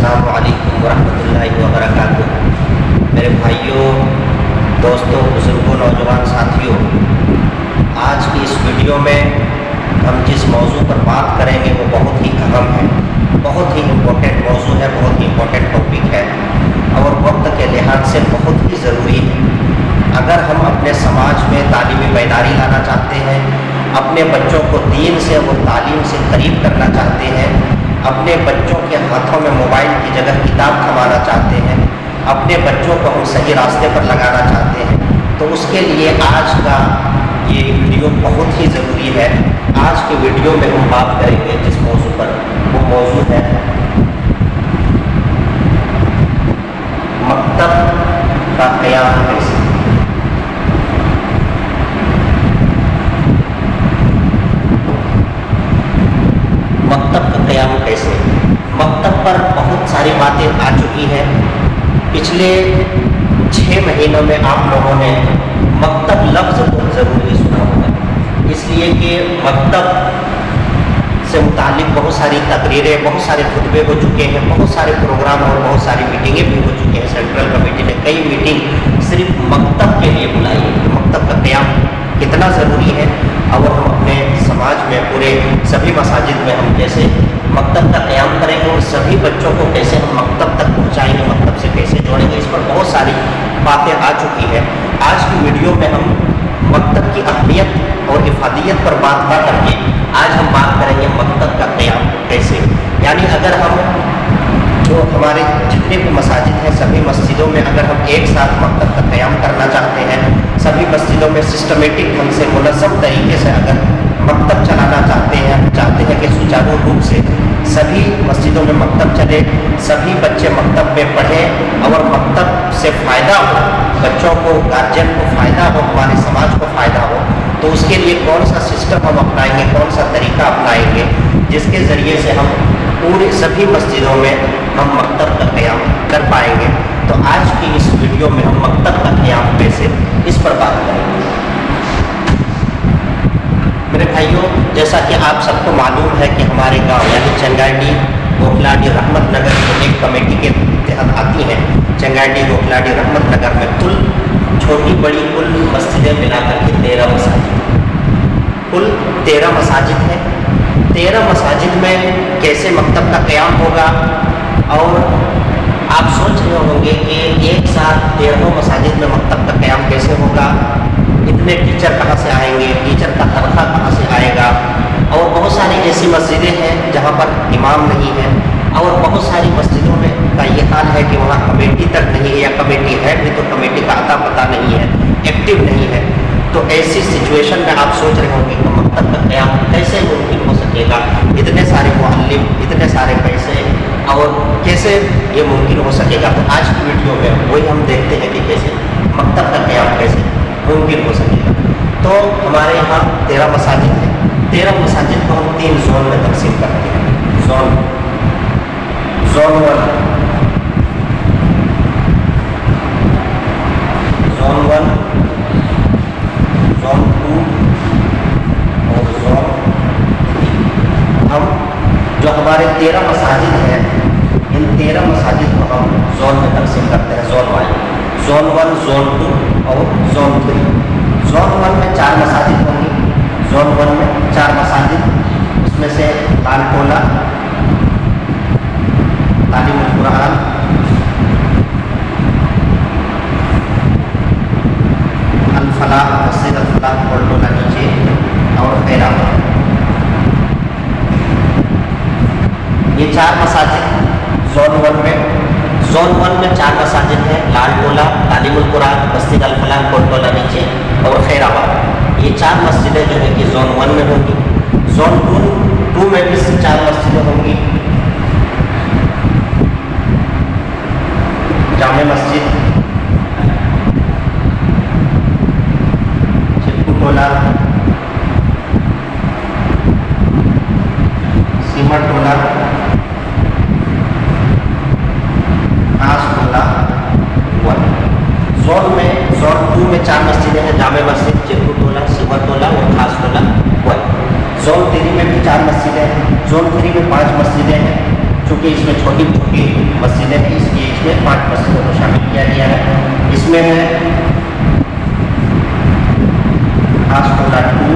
अस्सलामु अलैकुम वरहमतुल्लाहि वबरकातुह। मेरे भाइयों, दोस्तों, बुज़ुर्गों, नौजवान साथियों, आज की इस वीडियो में हम जिस मौजू पर बात करेंगे वो बहुत ही अहम है, बहुत ही इम्पोर्टेंट मौजू है, बहुत ही इम्पोर्टेंट टॉपिक है और वक्त के लिहाज से बहुत ही ज़रूरी है। अगर हम अपने समाज में तालीमी बेदारी लाना चाहते हैं, अपने बच्चों को दीन से और तालीम से करीब करना चाहते हैं, अपने बच्चों के हाथों में मोबाइल की जगह किताब थमाना चाहते हैं, अपने बच्चों को हम सही रास्ते पर लगाना चाहते हैं, तो उसके लिए आज का ये वीडियो बहुत ही ज़रूरी है। आज के वीडियो में हम बात करेंगे जिस मौजू पर, वो मौजू है मकतब का क़याम कैसे। मकतब का क़याम कैसे। मकतब पर बहुत सारी बातें आ चुकी हैं। पिछले 6 महीनों में आप लोगों ने मकतब लफ्ज़ को ज़रूर ही सुना होगा, इसलिए कि मकतब से मुतालिक बहुत सारी तकरीरें, बहुत सारे खुतबे हो चुके हैं, बहुत सारे प्रोग्राम और बहुत सारी मीटिंगें भी हो चुकी हैं। सेंट्रल कमेटी ने कई मीटिंग सिर्फ मकतब के लिए बुलाई है। मकतब का क़याम कितना ज़रूरी है और हम अपने समाज में पूरे सभी मसाजिद में हम कैसे मकतब का क़याम करेंगे और सभी बच्चों को कैसे हम मकतब तक पहुँचाएँगे, मकतब से कैसे जोड़ेंगे, इस पर बहुत सारी बातें आ चुकी है। आज की वीडियो में हम मकतब की अहमियत और इफादियत पर बात न करके आज हम बात करेंगे मकतब का क़याम कैसे। यानी अगर हम जो हमारे जितने भी मसाजिद हैं, सभी मस्जिदों में अगर हम एक साथ मकतब का क़याम करना चाहते हैं, सभी मस्जिदों में सिस्टमेटिक ढंग से मुनज़्ज़म तरीके से अगर मकतब चलाना चाहते हैं कि सुचारू रूप से सभी मस्जिदों में मकतब चले, सभी बच्चे मकतब में पढ़ें और मकतब से फ़ायदा हो, बच्चों को, गार्जियन को फ़ायदा हो, हमारे समाज को फ़ायदा हो, तो उसके लिए कौन सा सिस्टम हम अपनाएंगे, कौन सा तरीका अपनाएंगे जिसके ज़रिए से हम पूरे सभी मस्जिदों में हम मकतब का क़याम कर पाएंगे। तो आज की इस वीडियो में हम मकतब का क़याम कैसे, इस पर बात करेंगे। मेरे भाइयों, जैसा कि आप सबको मालूम है कि हमारे गांव यानी चंगाडी, गोखलाडी, रहमत नगर जो एक कमेटी के तहत आती हैं, चंगाडी, गोखलाडी, रहमत नगर में कुल छोटी बड़ी कुल मस्जिदें मिलाकर के 13 मसाजिद, कुल 13 मसाजिद हैं। 13 मसाजिद में कैसे मकतब का क़याम होगा, और आप सोच रहे होंगे कि एक साथ 13 मसाजिद में मकतब का क़याम कैसे होगा, इतने टीचर कहाँ से आएंगे, टीचर का तनख्वाह कहाँ से आएगा। और बहुत सारी ऐसी मस्जिदें हैं जहाँ पर इमाम नहीं है और बहुत सारी मस्जिदों में का ये हाल है कि वहाँ कमेटी तक नहीं है, या कमेटी है भी तो कमेटी का अता पता नहीं है, एक्टिव नहीं है। तो ऐसी सिचुएशन में आप सोच रहे होंगे कि मकतब का क़याम कैसे मुमकिन हो सकेगा, इतने सारे मुअल्लिम, इतने सारे पैसे, और कैसे ये मुमकिन हो सकेगा। तो आज की वीडियो में वही हम देखते हैं कि कैसे मकतब का क़याम कैसे मुमकिन हो सकेगा। तो हमारे यहाँ 13 मसाजिद हैं। 13 मसाजिद को हम 3 जोन में तकसीम करते हैं। जोन 1, जोन 1, जोन 2 और जोन 3। हम जो हमारे 13 मसाजिद हैं, इन 13 मसाजिद को हम जोन में तकसीम करते हैं, जोन वाइज। जोन 1, जोन 2 और जोन 3। जोन 1 में 4 मसाजिद होंगी। जोन 1 में 4 मसाजिद, उसमें से लालटोला, तालीमुल कुरान, अल फलाह, मस्जिद अल फलाह, कोटोला नीचे और खैराबाद। ये 4 मसाजिद जोन 1 में। जोन 1 में 4 मसाजिद हैं, लालटोला, तालीमुल कुरान, मस्जिद अल फलाह, कोटोला नीचे और खैराबाद। ये 4 मस्जिदें जो है कि जोन 1 में होंगी। जोन 2 में भी 4 मस्जिदें होंगी। जामे मस्जिद, चिपकू-टोला, सीमर-टोला, खास-टोला 1। जोन 2 में 4 मस्जिदें हैं, जामे मस्जिद, चिपकू-टोला, सीमर-टोला और खास-टोला 1। जोन 3 में भी 4 मस्जिदें हैं। जोन 3 में 5 मस्जिदें हैं, चूँकि इसमें छोटी छोटी मस्जिदें हैं, इसलिए इसमें 5 मस्जिदों को शामिल किया गया है। इसमें है खासकोला 2,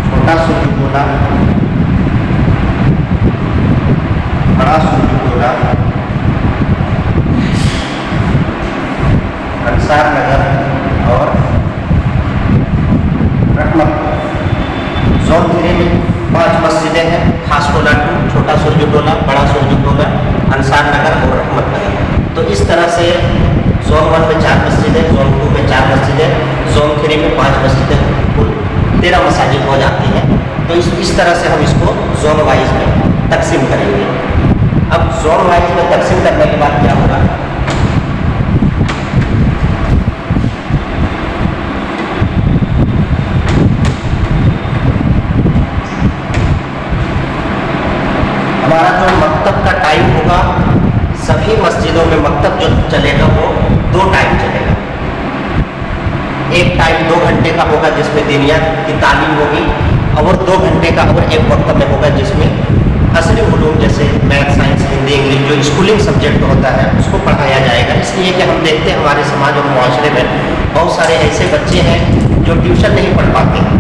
छोटा सुरजगोला, बड़ा सुरजगोला, अंसार नगर और रहमतपुर। जोन 3 में 5 मस्जिदें हैं, खासकोला 2, छोटा सुरजगोला, बड़ा सुरजगोला, अंसार नगर और रहमत नगर। तो इस तरह से जोन 1 में 4 मस्जिदें, जोन 2 में 4 मस्जिदें, जोन 3 में 5 मस्जिदें, कुल 13 मसाजिद हो जाती हैं। तो इस तरह से हम इसको जोन वाइज में तकसीम करेंगे। अब जोन वाइज में तकसीम करने के बाद क्या होगा, हमारा जो मकतब का टाइम होगा, सभी मस्जिदों में मकतब जो चलेगा वो 2 टाइम चलेगा। एक टाइम 2 घंटे का होगा जिसमें दीनियात की तालीम होगी, और 2 घंटे का और एक मकतब में होगा जिसमें असली उलूम जैसे मैथ, साइंस, हिंदी, इंग्लिश जो स्कूलिंग सब्जेक्ट होता है उसको पढ़ाया जाएगा। इसलिए कि हम देखते हैं हमारे समाज और मुआशरे में बहुत सारे ऐसे बच्चे हैं जो ट्यूशन नहीं पढ़ पाते हैं।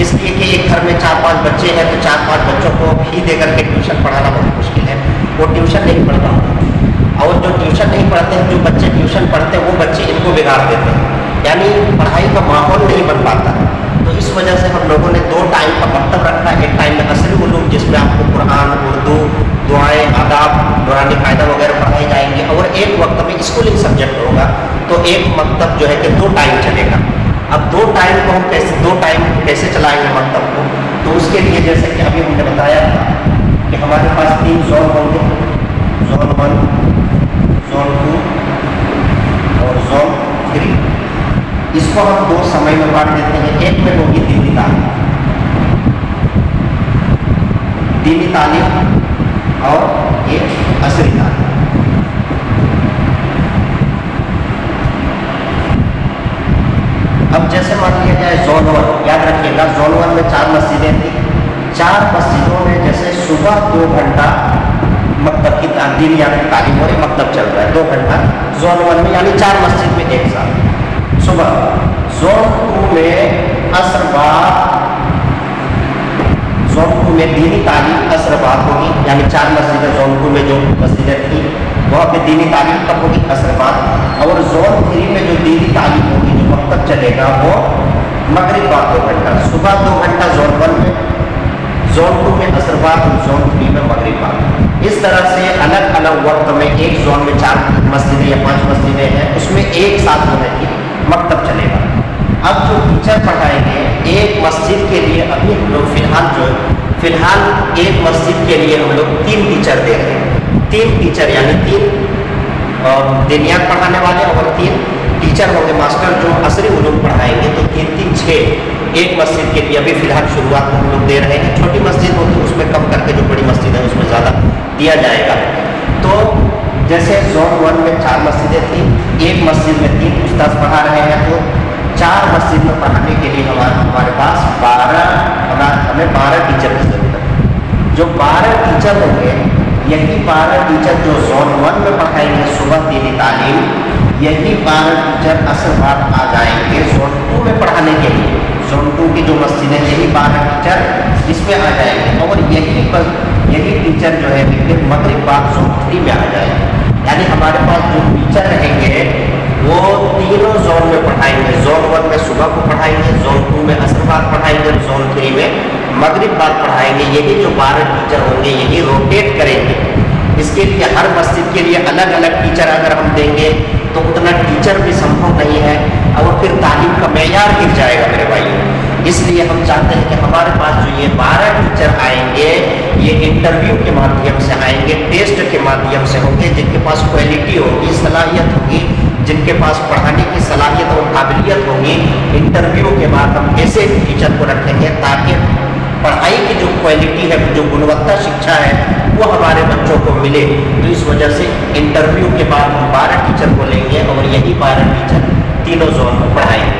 इसलिए कि एक घर में 4-5 बच्चे हैं तो 4-5 बच्चों को फी दे करके ट्यूशन पढ़ाना बहुत मुश्किल है, वो ट्यूशन नहीं पढ़ पाते। और जो ट्यूशन नहीं पढ़ते हैं, जो बच्चे ट्यूशन पढ़ते हैं वो बच्चे इनको बिगाड़ देते हैं, यानी पढ़ाई का माहौल नहीं बन पाता। तो इस वजह से हम लोगों ने 2 टाइम का मकतब रखा है। एक टाइम में असली उलूम जिसमें आपको कुरान, उर्दू, दुआएं, आदाब, नूरानी कायदा वगैरह पढ़ाई जाएंगे, और एक वक्त में स्कूलिंग सब्जेक्ट होगा। तो एक मकतब जो है कि 2 टाइम चलेगा। अब 2 टाइम को हम कैसे चलाएंगे मकतब को, तो उसके लिए जैसे कि अभी हमने बताया था कि हमारे पास 3 जोन होंगे, जोन 1, जोन 2 और जोन 3। इसको हम 2 समय में बांट देते हैं। एक में होगी दीनी तालीम और एक असली तालीम। अब जैसे मान लिया जाए जोन 1, याद रखिएगा जोन 1 में 4 मस्जिदें थी। 4 मस्जिदों में जैसे सुबह 2 घंटा मकतब की दीनियात की तालीम हो रही, मकतब चल रहा है 2 घंटा जोन 1 में, यानी 4 मस्जिद में एक साथ सुबह। जोन 2 में असर बाद, जोन 2 में दीनी तालीम असर बाद होगी, यानी 4 मस्जिदें जोन 2 में जो मस्जिदें थी वहाँ पे दीनी तालीम कब होगी, असर बाद। और जोन 3 में जो दीनी तालीम होगी, जो मकतब चलेगा वो मगरिब बाद 2 घंटा, सुबह 2 घंटा जोन 1 में, जोन 2 में असर बाद और जोन 3 में मगरिब बाद। इस तरह से अलग अलग वक्त में एक जोन में 4 मस्जिदें या 5 मस्जिदें हैं, उसमें एक साथ जो है कि मकतब चलेगा। अब जो टीचर पढ़ाएंगे एक मस्जिद के लिए, अभी हम लोग फिलहाल एक मस्जिद के लिए हम लोग 3 टीचर दे रहे हैं। 3 टीचर यानी 3 दीनियात पढ़ाने वाले और 3 टीचर होंगे मास्टर जो असली उलूम पढ़ाएंगे। तो 3-3 6 एक मस्जिद के लिए अभी फिलहाल शुरुआत में हम लोग दे रहे हैं। छोटी मस्जिद होगी उसमें कम करके जो बड़ी मस्जिद है उसमें ज़्यादा दिया जाएगा। तो जैसे जोन 1 में 4 मस्जिदें थी, एक मस्जिद में 3 उस्ताद पढ़ा रहे हैं, तो 4 मस्जिद में पढ़ाने के लिए हमारे पास हमें 12 टीचर की ज़रूरत है। जो 12 टीचर होंगे, यही 12 टीचर जो जोन 1 में पढ़ाएंगे सुबह दीनी तालीम, यही 12 टीचर असर बाद आ जाएंगे जोन 2 में पढ़ाने के लिए। जोन 2 की जो मस्जिदें, यही 12 टीचर इसमें आ जाएंगे, और यही टीचर जो है फिर मगरिब बाद जोन 3 में आ जाएंगे। यानी हमारे पास जो टीचर रहेंगे वो तीनों जोन में पढ़ाएंगे। जोन 1 में सुबह को पढ़ाएंगे, जोन 2 में असर बाद पढ़ाएंगे, जोन 3 में मगरिब बाद पढ़ाएंगे। यही जो 12 टीचर होंगे यही रोटेट करेंगे। इसके लिए हर मस्जिद के लिए अलग अलग टीचर अगर हम देंगे तो उतना टीचर भी संभव नहीं है, और फिर तालीम का मेयार गिर जाएगा मेरे भाइयों। इसलिए हम चाहते हैं कि हमारे पास जो ये 12 टीचर आएंगे, ये इंटरव्यू के माध्यम से आएंगे, टेस्ट के माध्यम से होंगे, जिनके पास क्वालिटी होगी, सलाहियत होगी, जिनके पास पढ़ाने की सलाहियत और काबिलियत होगी। इंटरव्यू के बाद हम ऐसे टीचर को रखेंगे ताकि पढ़ाई की जो क्वालिटी है, जो गुणवत्ता शिक्षा है, वो हमारे बच्चों को मिले। तो इस वजह से इंटरव्यू के बाद हम 12 टीचर को लेंगे, और यही 12 टीचर तीनों जोन में पढ़ाएंगे।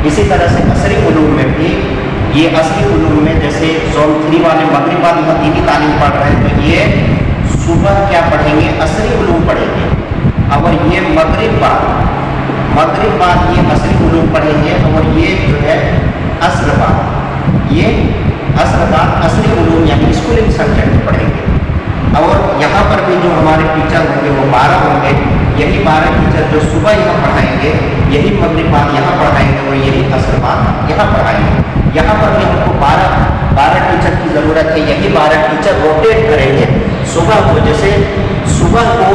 इसी तरह से असरी उलूम में भी ये असली उलूम में जैसे जोन 3 वाले मगरिब बाद यहाँ दीनी तालीम पढ़ रहे हैं, तो ये सुबह क्या पढ़ेंगे, असली उलूम पढ़ेंगे। और ये मगरिब बाद ये असली उलूम पढ़ेंगे, और ये जो है असर बाद, ये असर बाद असली उलूम यानी स्कूलिंग सब्जेक्ट पढ़ेंगे। और यहाँ पर भी जो हमारे टीचर होंगे वो 12 होंगे। यही 12 टीचर जो सुबह यहाँ पढ़ाएंगे, यही मगरिब बाद यहाँ पढ़ाएंगे, और यही असर बाद यहाँ पढ़ाएंगे। यहाँ पर भी हमको 12 टीचर की ज़रूरत है। यही 12 टीचर रोटेट करेंगे सुबह को। जैसे सुबह को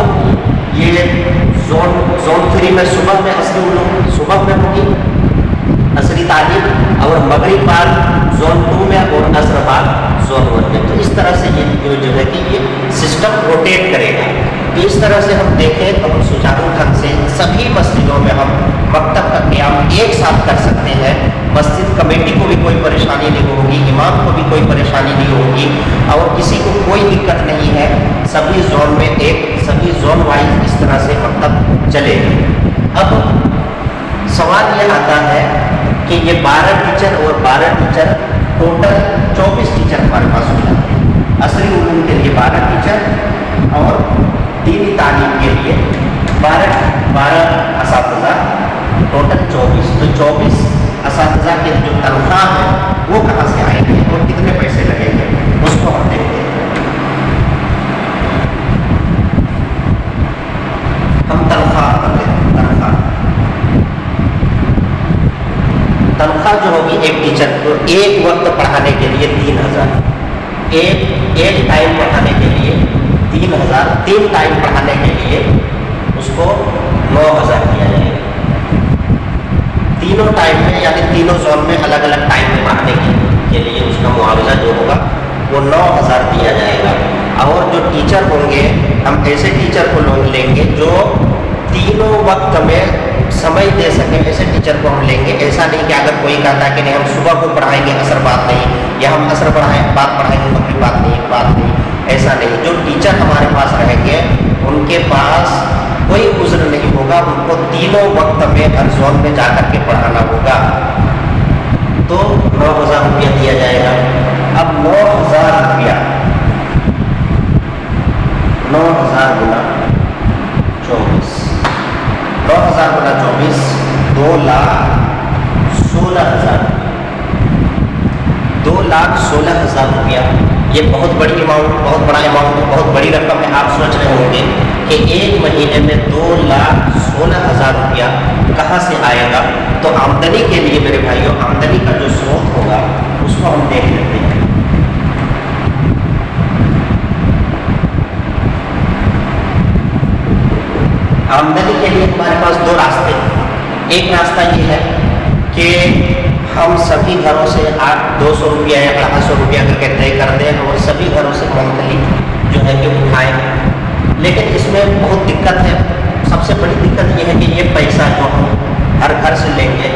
ये जोन 3 में सुबह में असली उलूम सुबह में होगी असली तालीम, और मगरिब बाद जोन 2 में और असर बाद जोन 1 में। तो इस तरह से ये जो है कि ये सिस्टम रोटेट करेगा। तो इस तरह से हम देखें तो हम सुचारू ढंग से सभी मस्जिदों में हम मकतब का क़याम एक साथ कर सकते हैं। मस्जिद कमेटी को भी कोई परेशानी नहीं होगी, इमाम को भी कोई परेशानी नहीं होगी, और किसी को कोई दिक्कत नहीं है। सभी जोन में सभी जोन वाइज इस तरह से मकतब चलेगा। अब सवाल ये आता है कि ये 12 टीचर और 12 टीचर टोटल 24 टीचर हमारे पास हो जाते हैं। असली उलूम के लिए 12 टीचर और दीनी तालीम के लिए 12 असातिज़ा, टोटल 24। तो 24 असातिज़ा के जो तनख्वाह है वो कहाँ से आएंगे और कितने पैसे लगेंगे, उसको हम देखते हैं। हम तनख्वाह करते हैं। तनख्वाह जो होगी एक टीचर को एक वक्त पढ़ाने के लिए 3000, एक टाइम पढ़ाने के लिए 3000, 3 टाइम पढ़ाने के लिए उसको 9000 दिया जाएगा। तीनों टाइम में यानी तीनों जोन में अलग अलग टाइम में पढ़ाने के लिए उसका मुआवजा जो होगा वो 9000 दिया जाएगा। और जो टीचर होंगे, हम ऐसे टीचर को लेंगे जो तीनों वक्त में समय दे सके, ऐसे टीचर को हम लेंगे। ऐसा नहीं कि अगर कोई कहता है कि नहीं हम सुबह को पढ़ाएंगे असर बात नहीं, या हम असर बात पढ़ाएंगे मगरिब बात नहीं, ऐसा नहीं। जो टीचर हमारे पास रहेंगे उनके पास कोई उज़्र नहीं होगा, उनको तीनों वक्त में हर जोन में जाकर के पढ़ाना होगा। तो 9000 रुपया दिया जाएगा। अब 9000 रुपया 9000 गुना 24, 9000 गुना 24 2,16,000, 2,16,000 रुपया। ये बहुत बड़ी अमाउंट, बहुत बड़ा अमाउंट, बहुत बड़ी रकम है। आप सोच रहे होंगे कि एक महीने में 2,16,000 रुपया कहाँ से आएगा। तो आमदनी के लिए मेरे भाइयों, आमदनी का जो स्रोत होगा उसको हम देख लेते हैं। आमदनी के लिए हमारे पास 2 रास्ते हैं। एक रास्ता ये है कि हम सभी घरों से 200 रुपया या 250 रुपया करके तय कर दें और सभी घरों से मंथली जो है कि उठाएं। लेकिन इसमें बहुत दिक्कत है। सबसे बड़ी दिक्कत ये है कि ये पैसा जो हम हर घर से लेंगे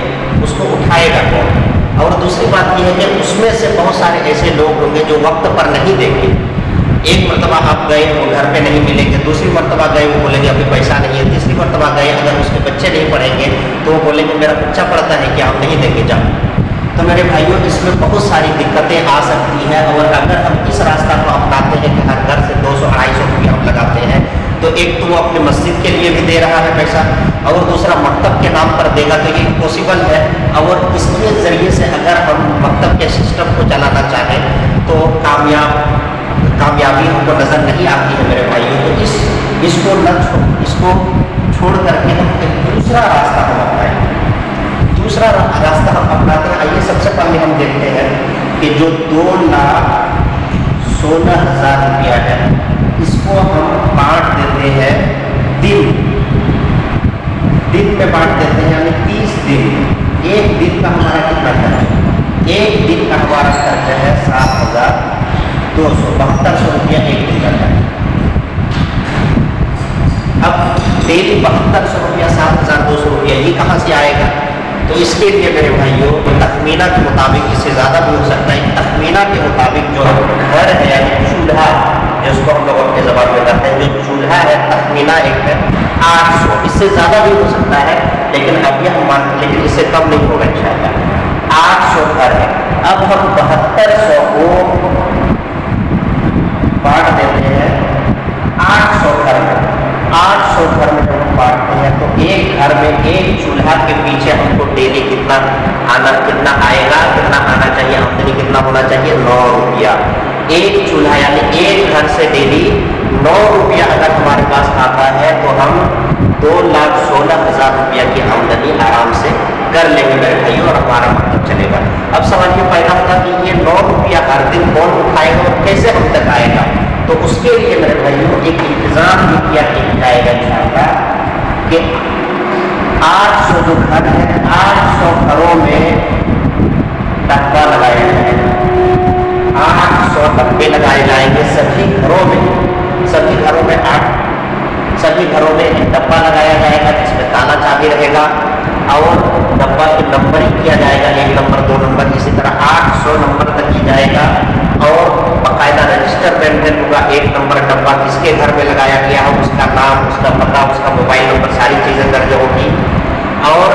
उसको उठाएगा कौन। और दूसरी बात ये है कि उसमें से बहुत सारे ऐसे लोग होंगे जो वक्त पर नहीं देंगे। एक मरतबा आप गए वो घर पे नहीं मिलेंगे, दूसरी मरतबा गए वो बोलेंगे अभी पैसा नहीं है, तीसरी मरतबा गए अगर उसके बच्चे नहीं पढ़ेंगे तो वो बोलेंगे मेरा बच्चा पढ़ता है कि आप नहीं देंगे जाओ। तो मेरे भाइयों इसमें बहुत सारी दिक्कतें आ सकती हैं। और अगर हम इस रास्ता को अपनाते हैं कि हर घर से 200-250 रुपया हम लगाते हैं, तो एक तो वो अपनी मस्जिद के लिए भी दे रहा है पैसा, और दूसरा मकतब के नाम पर देगा, तो ये पॉसिबल है। और इसके ज़रिए से अगर हम मकतब के सिस्टम को चलाना चाहें तो कामयाबी हमको नज़र नहीं आती है मेरे भाइयों। तो इसको छोड़ करके हम एक दूसरा रास्ता हम अपनाएं। दूसरा रास्ता हम अपनाते हैं। आइए सबसे पहले हम देखते हैं कि जो 2,16,000 रुपया है इसको हम बांट देते हैं दिन में बांट देते हैं, यानी 30 दिन। एक दिन का हमारा कितना खर्च है? एक दिन का हमारा खर्च है 7,272 रुपया एक दिन का खर्च। अब डेली 7200 रुपया 7,200 रुपया ये कहाँ से आएगा? तो इसके लिए मेरे भाइयों तखमीना के मुताबिक इससे ज़्यादा भी हो सकता है। तखमीना के मुताबिक जो घर है यानी चूल्हा, जिसको हम लोग अपने ज़बान में कहते हैं, जो चूल्हा है तखमीना एक है 800, इससे ज़्यादा भी हो सकता है लेकिन अभी हम लेकिन इससे कम नहीं होगा इंशाअल्लाह। 800 घर है। अब हम 7200 को बांट देते हैं 800 घर में। 800 घर में जब हम बांटते हैं तो एक घर में एक चूल्हा के पीछे हमको डेली कितना आएगा, कितना आना चाहिए, आमदनी कितना होना चाहिए, 9 रुपया। एक चूल्हा यानी एक घर से डेली 9 रुपया अगर हमारे पास आता है तो हम 2,16,000 रुपया की आमदनी आराम से कर लेंगे मेरे भाइयों, और हमारा मतलब चलेगा। अब सवाल ये पैदा होगा कि ये 9 रुपया हर दिन कौन उठाएगा और कैसे हम तक आएगा। तो उसके लिए मेरे भाइयों एक इंतजाम भी किया जाएगा इंशाअल्लाह कि 800 जो घर है 800 घरों में डब्बा लगाया जाएगा। 800 डब्बे लगाए जाएंगे सभी घरों में सभी घरों में एक डब्बा लगाया जाएगा जिसमें ताला चाबी रहेगा और डब्बा की नंबरिंग किया जाएगा, 1 नंबर 2 नंबर, इसी तरह 800 नंबर तक की जाएगा और बाकायदा रजिस्टर मेंटेन होगा। 1 नंबर डब्बा किसके घर में लगाया गया हो, उसका नाम, उसका पता, उसका मोबाइल नंबर, सारी चीज़ें दर्ज होगी और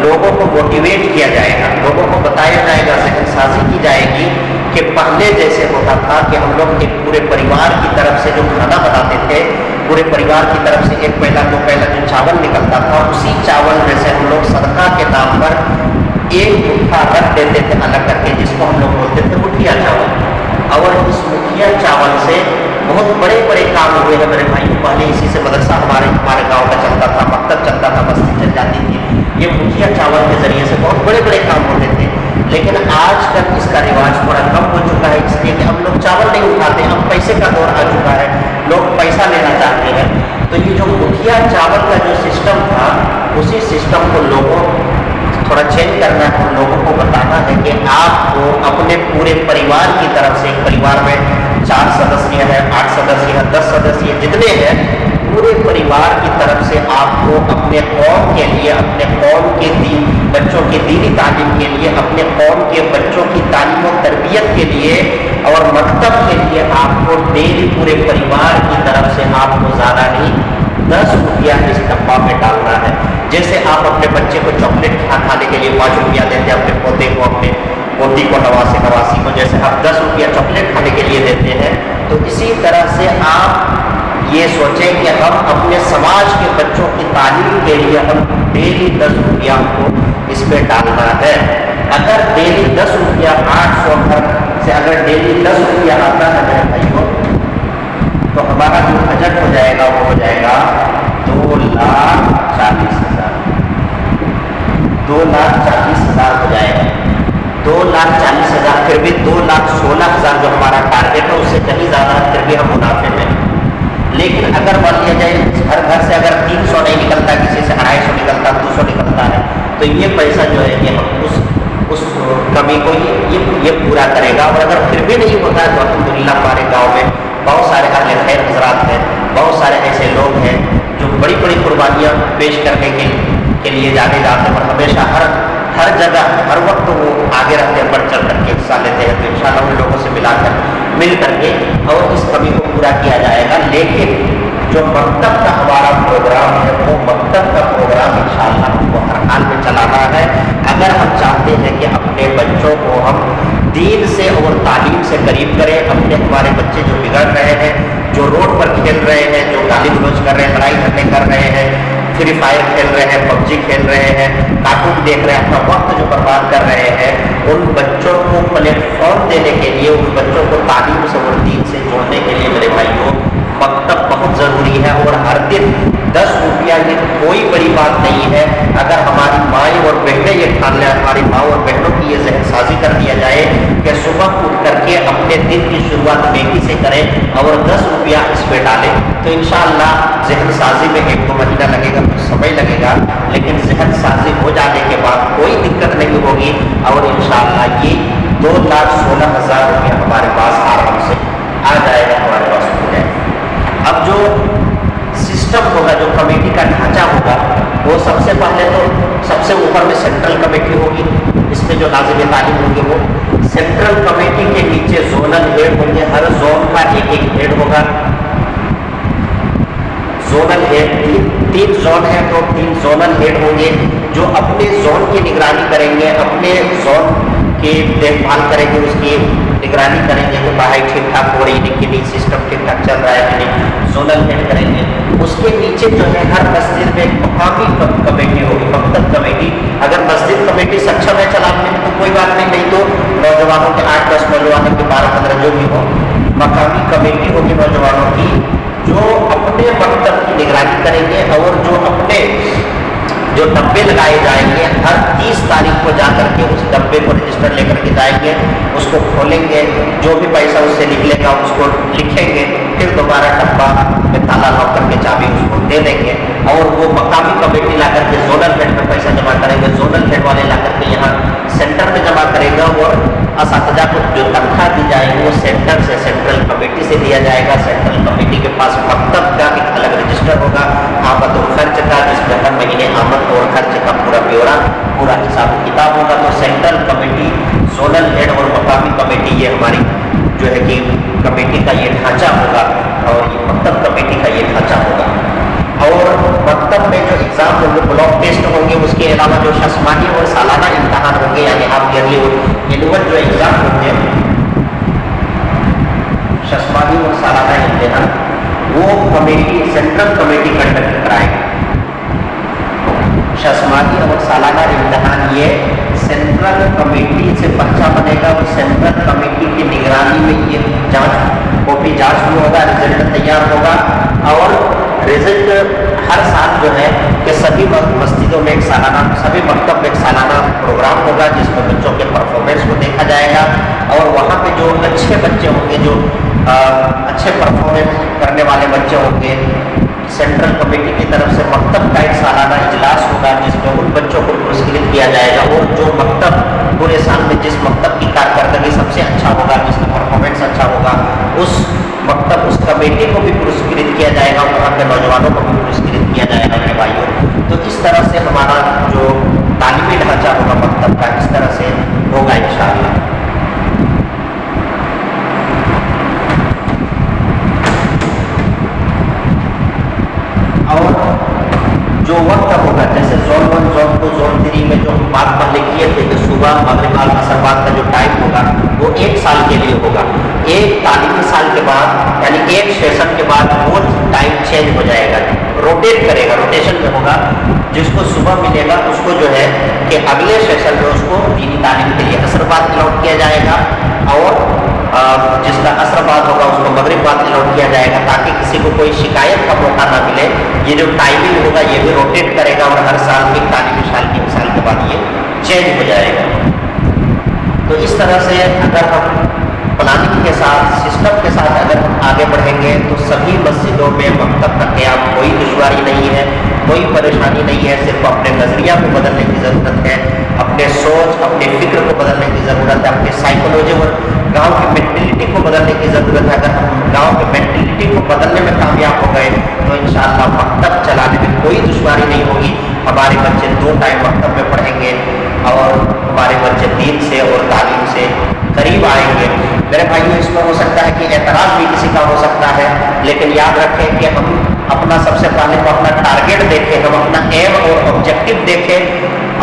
लोगों को मोटिवेट किया जाएगा, लोगों को बताया जाएगा, ज़हनसाज़ी की जाएगी कि पहले जैसे होता था कि हम लोग एक पूरे परिवार की तरफ से जो खाना बनाते थे, पूरे परिवार की तरफ से 1 पहला 2 पहला जो चावल निकलता था, उसी चावल में से हम लोग सदका के नाम पर एक मुट्ठा रख देते थे अलग करके, जिसको हम लोग बोलते थे मुठिया चावल। और इस मुठिया चावल से बहुत बड़े बड़े काम हुए हैं मेरे भाई। पहले इसी से मदरसा हमारे गांव का चलता था, मकतब चलता था, बस्ती चल जाती थी। ये मुठिया चावल के जरिए से बहुत बड़े बड़े काम होते थे, लेकिन आजकल इसका रिवाज थोड़ा कम हो चुका है, इसलिए कि हम लोग चावल नहीं उठाते, अब पैसे का दौर आ चुका है, लोग पैसा लेना चाहते हैं। तो ये जो मुठिया चावल का जो सिस्टम था, उसी सिस्टम को लोगों थोड़ा चेंज करना है, लोगों को बताना है कि आपको अपने पूरे परिवार की तरफ से, एक परिवार में 4 सदस्य हैं, 8 सदस्य हैं, 10 सदस्य जितने हैं, पूरे परिवार की तरफ से आपको अपने कौम के लिए, अपने कौम के बच्चों की दीनी तालीम के लिए, अपने कौम के बच्चों की तालीम और तरबियत के लिए और मकतब के लिए आपको डेली पूरे परिवार की तरफ से आपको ज़्यादा नहीं 10 रुपया इस डब्बा में डालना है। जैसे आप अपने बच्चे को चॉकलेट खाने के लिए 5 रुपया देते हैं, अपने पोते को, अपने पोती को, नवासी को जैसे आप 10 रुपया चॉकलेट खाने के लिए देते हैं, तो इसी तरह से आप ये सोचें कि हम अपने समाज के बच्चों की तालीम के लिए हम डेली 10 रुपया को इसमें डालना है। अगर डेली 10 रुपया 800 घर से अगर डेली 10 रुपया आता है मेरे भाइयों, तो हमारा जो बजट हो जाएगा वो हो जाएगा 2,40,000। 2,40,000 हो जाएगा। 2,40,000 फिर भी 2,16,000 जो हमारा टारगेट है उससे कहीं ज़्यादा, फिर भी हम मुनाफे में। लेकिन अगर मान लिया जाए हर घर से अगर 300 नहीं निकलता, किसी से 250 निकलता, 200 निकलता है, तो ये पैसा जो है ये हम उस कमी को ये पूरा करेगा। और अगर फिर भी नहीं होता है तो अल्हम्दुलिल्लाह हमारे गाँव में बहुत सारे अहले खैर हजरात हैं, बहुत सारे ऐसे लोग हैं जो बड़ी बड़ी कुर्बानियाँ पेश करने के लिए जाने जाते हैं और हमेशा हर जगह हर वक्त वो आगे रहते हैं, बढ़ चढ़ करके हिस्सा लेते हैं। तो इंशाअल्लाह उन लोगों से मिल करके और इस कमी को पूरा किया जाएगा। लेकिन जो मकतब का हमारा प्रोग्राम है वो मकतब का प्रोग्राम इंशाअल्लाह हमको हर हाल में चलाना है। अगर हम चाहते हैं कि अपने बच्चों को हम दीन से और तालीम से करीब करें, अपने हमारे बच्चे जो बिगड़ रहे हैं, जो रोड पर खेल रहे हैं, जो गाली गलौज कर रहे हैं, लड़ाई झगड़े कर रहे हैं, फ्री फायर खेल रहे हैं, पबजी खेल रहे हैं, कार्टून देख रहे हैं, अपना वक्त जो बर्बाद कर रहे हैं, उन बच्चों को प्लेटफॉर्म देने के लिए, उन बच्चों को तालीम से और दीन से जोड़ने के लिए मेरे भाइयों मकतब बहुत ज़रूरी है। और हर दिन 10 रुपया ये कोई बड़ी बात नहीं है। अगर हमारी माएँ और बहनें ये ठान लें, हमारी माँ और बहनों की ये ज़हनसाज़ी कर दिया जाए कि सुबह उठ करके अपने दिन की शुरुआत नेकी से करें और 10 रुपया इसमें डालें, तो इंशाअल्लाह ज़हनसाज़ी में 1-2 महीना लगेगा, कुछ समय लगेगा, लेकिन ज़हनसाज़ी हो जाने के बाद कोई दिक्कत नहीं होगी और इंशाअल्लाह ये 2,16,000 रुपया हमारे पास आराम से आ जाएगा, हमारे पास हो जाएगा। अब जो सिस्टम होगा, जो कमेटी का ढांचा होगा, वो सबसे पहले तो सबसे ऊपर में सेंट्रल कमेटी होगी, इसमें जो नाज़िम तालीम होंगे वो सेंट्रल कमेटी के नीचे जोनल हेड होंगे, हर जोन का एक हेड होगा। जोनल हेड 3 जोन है तो 3 जोनल हेड होंगे जो अपने जोन की निगरानी करेंगे, अपने जोन की देखभाल करेंगे, उसकी निगरानी करेंगे कि पढ़ाई ठीक ठाक हो रही है कि नहीं, सिस्टम ठीक ठाक चल रहा है कि नहीं, जोनल हेड करेंगे। उसके नीचे जो है हर मस्जिद में एक मकामी कमेटी होगी, मकतब कमेटी। अगर मस्जिद कमेटी सक्षम है चलाने में तो कोई बात नहीं, नहीं तो नौजवानों के 8-10 नौजवानों के 12-15 जो भी हो, मकामी कमेटी होगी नौजवानों की, जो अपने मकतब की निगरानी करेंगे और जो अपने जो डब्बे लगाए जाएंगे हर 30 तारीख को जाकर के उस डब्बे को रजिस्टर लेकर के जाएंगे, उसको खोलेंगे, जो भी पैसा उससे निकलेगा उसको लिखेंगे, फिर दोबारा डब्बा में ताला लॉक करके चाबी उसको दे देंगे और वो मकामी कमेटी ला करके जोनल हेड में पैसा जमा करेंगे, जोनल हेड वाले ला करके यहाँ सेंटर में जमा करेगा और असातिज़ा को जो तनख्वाह दी जाएगी वो सेंटर से, सेंट्रल कमेटी से दिया जाएगा। सेंट्रल कमेटी के पास मकतब का एक अलग रजिस्टर होगा, आमद और खर्च का, जिसमें हर महीने आमद और खर्च का पूरा ब्यौरा, पूरा हिसाब किताब होगा। तो सेंट्रल कमेटी, जोनल हेड और मकामी कमेटी, ये हमारी जो है कि कमेटी का ये ढांचा होगा और ये मकतब कमेटी का ये ढांचा होगा। और मकतब में जो एग्ज़ाम होंगे, ब्लॉक टेस्ट होंगे, उसके अलावा जो शस्मानी और सालाना इम्तहान होंगे, यानी हाफ ईयरली और एनुअल जो एग्ज़ाम होंगे, शस्मानी और सालाना इम्तहान, वो कमेटी, सेंट्रल कमेटी कंडक्ट कराएगी। शस्मानी और सालाना इम्तहान ये सेंट्रल कमेटी से पर्चा बनेगा और सेंट्रल कमेटी की निगरानी में ये कॉपी जांच में होगा, रिजल्ट तैयार होगा। और रिजल्ट हर साल जो है कि सभी मस्जिदों में एक सालाना, सभी मकतब में एक सालाना प्रोग्राम होगा जिसमें बच्चों के परफॉर्मेंस को देखा जाएगा और वहाँ पे जो अच्छे बच्चे होंगे, जो अच्छे परफॉर्मेंस करने वाले बच्चे होंगे, सेंट्रल कमेटी की तरफ से मकतब का एक सालाना इजलास होगा जिसमें उन बच्चों को पुरस्कृत किया जाएगा और जो मकतब पूरे साल में जिस मकतब की कारकर्दगी सबसे अच्छा होगा, जिसका परफॉर्मेंस अच्छा होगा, उस मकतब, उस कमेटी को भी पुरस्कृत किया जाएगा, वहाँ के नौजवानों को भी पुरस्कृत किया जाएगा मेरे भाइयों। तो इस तरह से हमारा जो तालीमी ढांचा होगा मकतब का, इस तरह से होगा इंशाअल्लाह। और जो वक्त होगा, जैसे जोन 1, जोन 2, जोन 3 में जो बात पहले किए थे कि सुबह, मगरिब, असर बाद का जो टाइम होगा वो 1 साल के लिए होगा। एक तालीमी साल के बाद यानी एक सेशन के बाद वो टाइम चेंज हो जाएगा, रोटेट करेगा, रोटेशन में होगा। जिसको सुबह मिलेगा उसको जो है कि अगले सेशन में उसको दीनी तालीम के लिए असर बाद अलॉट किया जाएगा और जिसका असर बाद होगा उसको मगरिब बाद अलॉट किया जाएगा, ताकि किसी को कोई शिकायत का मौका ना मिले। ये जो टाइमिंग होगा ये भी रोटेट करेगा और हर साल एक तालीमी साल के बाद ये चेंज हो जाएगा। तो इस तरह से अगर हम प्लानिंग के साथ, सिस्टम के साथ अगर हम आगे बढ़ेंगे तो सभी मस्जिदों में मकतब का क़याम, कोई दुश्वारी नहीं है, कोई परेशानी नहीं है। सिर्फ अपने नज़रिया को बदलने की ज़रूरत है, अपने सोच, अपने फिक्र को बदलने की ज़रूरत है, अपने साइकोलॉजी और गांव की मेंटलिटी को बदलने की ज़रूरत है। अगर हम गांव की मेंटलिटी को बदलने में कामयाब हो गए तो इंशाअल्लाह मकतब चलाने में कोई दुश्वारी नहीं होगी। हमारे बच्चे 2 टाइम मकतब में पढ़ेंगे और हमारे बच्चे दीन से और तालीम से करीब आएंगे। मेरे भाइयों, इसमें हो सकता है कि एतराज़ भी किसी का हो सकता है, लेकिन याद रखें कि हम अपना सबसे पहले तो अपना टारगेट देखें, हम अपना एम और ऑब्जेक्टिव देखें।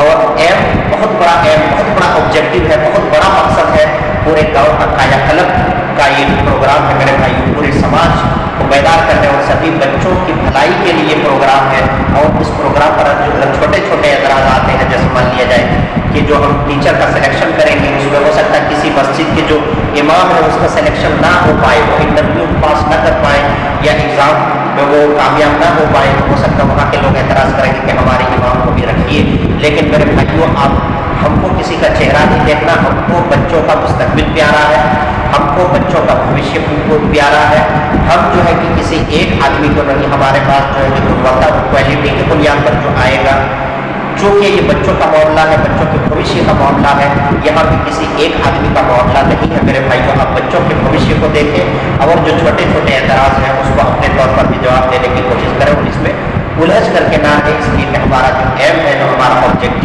और एम बहुत बड़ा, एम बहुत बड़ा ऑब्जेक्टिव है, बहुत बड़ा मकसद है। पूरे गाँव का कायाकल्प का ये प्रोग्राम है मेरे भाइयों, पूरे समाज को बेदार करने और सभी बच्चों की भलाई के लिए प्रोग्राम है। और इस प्रोग्राम पर जो छोटे छोटे एतराज़ आते हैं, जैसे मान लिया जाए कि जो हम टीचर का सिलेक्शन करेंगे उसमें हो सकता है किसी मस्जिद के जो इमाम है उसका सिलेक्शन ना हो पाए, वो इंटरव्यू पास ना कर पाए या एग्ज़ाम में वो कामयाब ना हो पाए, हो सकता है वहाँ के लोग एतराज़ करेंगे कि हमारे इमाम को भी रखिए। लेकिन मेरे भाइयों, आप हमको किसी का चेहरा नहीं देखना, हमको बच्चों का मुस्तकबिल प्यारा है, हमको बच्चों का भविष्य प्यारा है। हम जो है कि किसी एक आदमी को नहीं, हमारे पास जो है कि गुणवत्ता, क्वालिटी के बुनियाद पर जो आएगा, चूँकि ये बच्चों का मामला है, बच्चों के भविष्य का मामला है, यहाँ पे किसी एक आदमी का मामला नहीं है। मेरे भाइयों, आप बच्चों के भविष्य को देखें और जो छोटे छोटे एतराज़ हैं उसको अपने तौर पर भी जवाब देने की कोशिश करें और इसमें उलझ करके ना आए। इसलिए कि हमारा जो एम है, जो हमारा ऑब्जेक्टिव